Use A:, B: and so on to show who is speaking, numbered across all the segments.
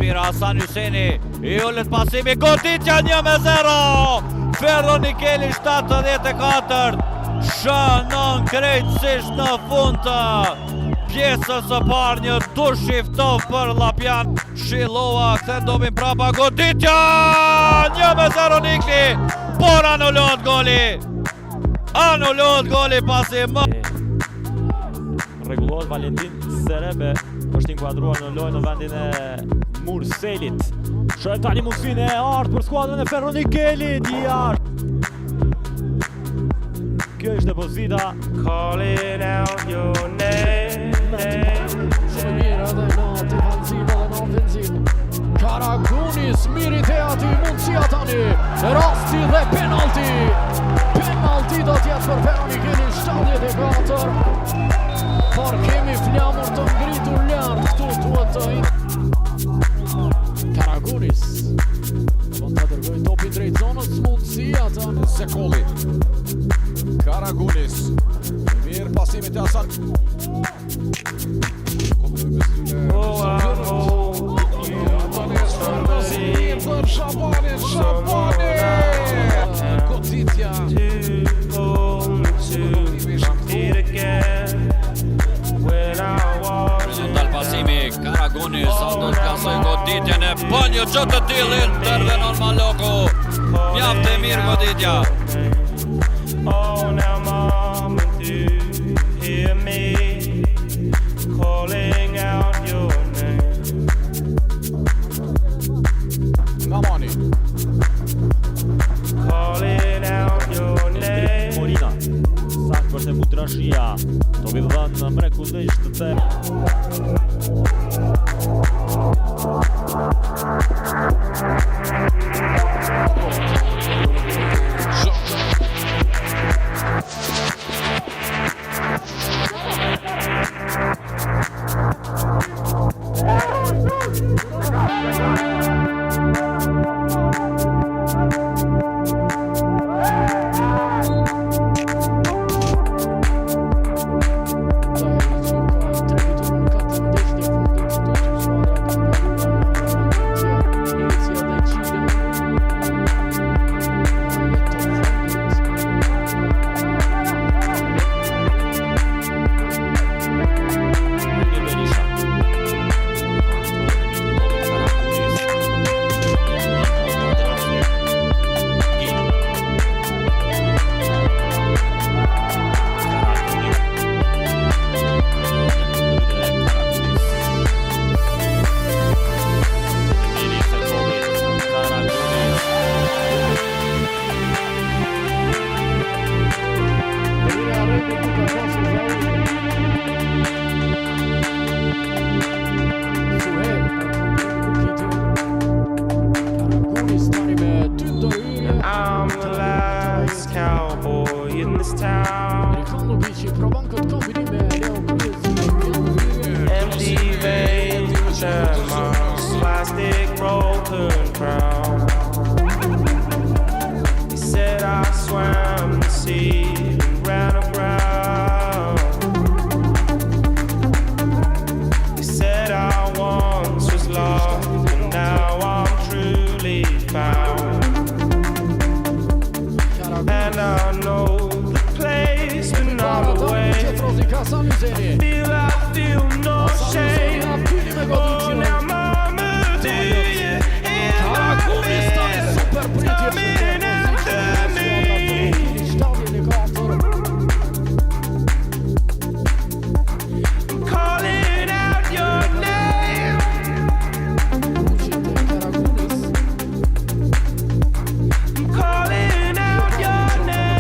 A: mira Hasan Hyseni, I ullet pasimi, goditja 1-0, Ferro Nikeli 74, shënon krejtësisht në fund të pjesës së parë një dush shiftov për Llapjan. Shillova kthen dobin prapa, goditja 1-0 Nikli, por anullohet goli pasi më
B: rregullohet Valentin Serebe, është inkuadruar në lojë në vendin e Murselit. Shohet tani mundësinë e artë për skuadrën e Ferro Nikelit, jashtë. Kjo ishte pozita.
C: Calling out your name.
D: Shumë mirë edhe në defensiv edhe në ofensiv. Karagunis, Miriteati, mundësia tani, rasti dhe penalti. Penalti do t'jetë për Ferro Nikelin 74. Por kemi flamur të ngritur lart këtu duhet të Karagunis. Do të dërgoj topin drejt zonës, mundësia tani.
E: Sekolli. Karagunis. Mirë pasimit e Hasan. Për Shabani. Goditja.
A: Dal pasimi, Karagunis do të kasoj goditjen e bën një gjë të tillë, intervenon Maloku. Mjaft e mirë goditja.
C: Oh, now mama, do you hear me calling out your name?
E: Namani.
C: Calling out your name.
B: Morina, saktë për të Mutrashia, topi dhënë mrekullisht të
C: I'm the last cowboy in this town. Empty veins and my plastic broken crown. He said I swam the sea and ran aground. He said I once was lost and now I'm truly found. And I know the place but not the way. I feel no shame. Oh, now mama, do you hear my voice coming after me? Calling out your name. Calling out your name.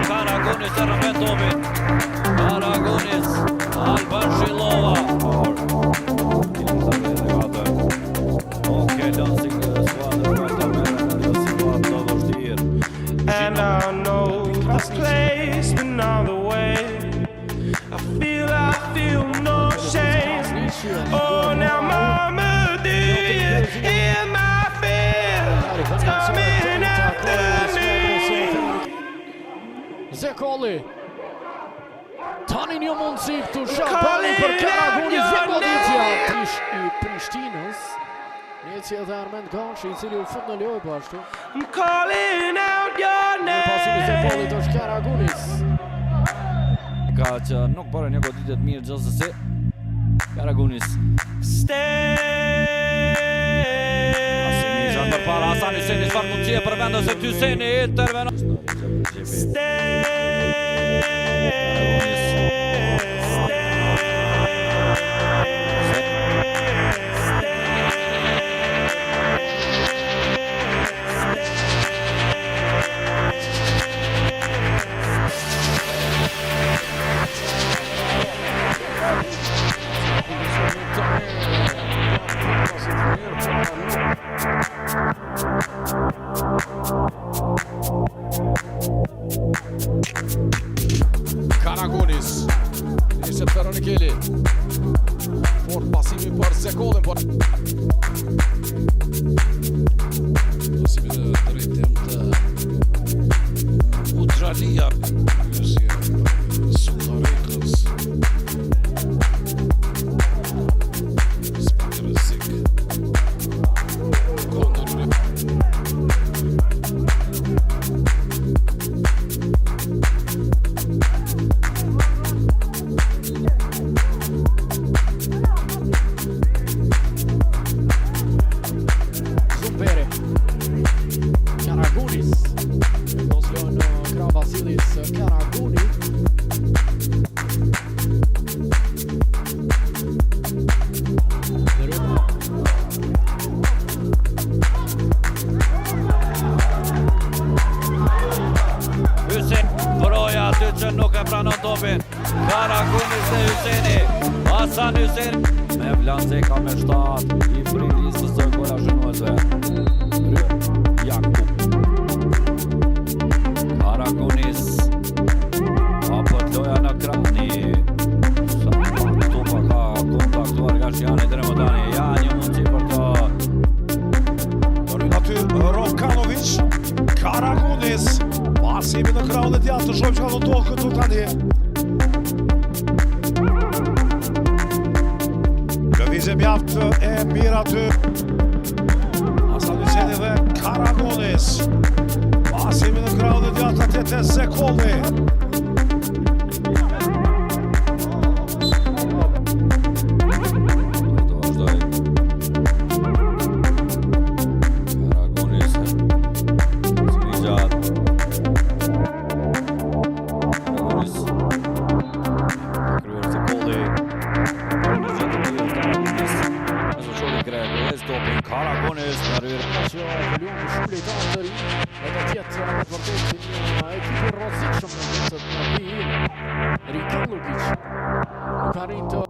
A: Karagunis e rëmbet topin. Karagunis, Alban Shillova.
C: And I know this place but not the way. I feel no shame.
D: Zekolli. Tani një mundësi këtu shapani për Karagunis dhe goditja Trish i Prishtinës. Njëtje dhe Armend Gashi i cili u fut në lojë po ashtu.
C: I'm calling out your
D: Pasimi
C: name.
D: Zekollit është Karagunis.
A: Ka që nuk bërë një goditje të mirë gjithsesi. Karagunis. Asimi janë për para Hasan Hyseni, çfarë mundësie për vendos e Hyseni intervenon.
E: Karagunis. Nishet Ferronikeli. Fort pasimi për Zekollin, por pasimi në drejtim të Udralia. Sullarekës. Spati rëzik. Kondër.
D: Karagunis. Pozicion krah Vasilis Karaguni.
A: Hysen, Broja aty që nuk e pranon topin. Karagunis dhe Hyseni. Hasan Hyseni me Vlanze ka me 7 i frilisës të gola shënuesve. Jakub Karagunis apët loja në krani. Sa tupa ka kontaktuar Gashiani Dremodani. Ja një mundësi për të.
E: Dorin aty Rokanovic. Karagunis. Pasimi në krahun e djathtë, shohim çka do ndodh këtu tani. Lëvizje mjaft e mirë aty. Hasan Hyseni dhe Karagunis. Pasimi në krahun e djathtë atje te Zekolli.
A: Karagunis në rrë.
D: Që Velion Shullit Antëri edhe tjetë në vërtet një ekipë rrezikshëm në vëndësët në Bihil. Rikan Lukic nuk arrin të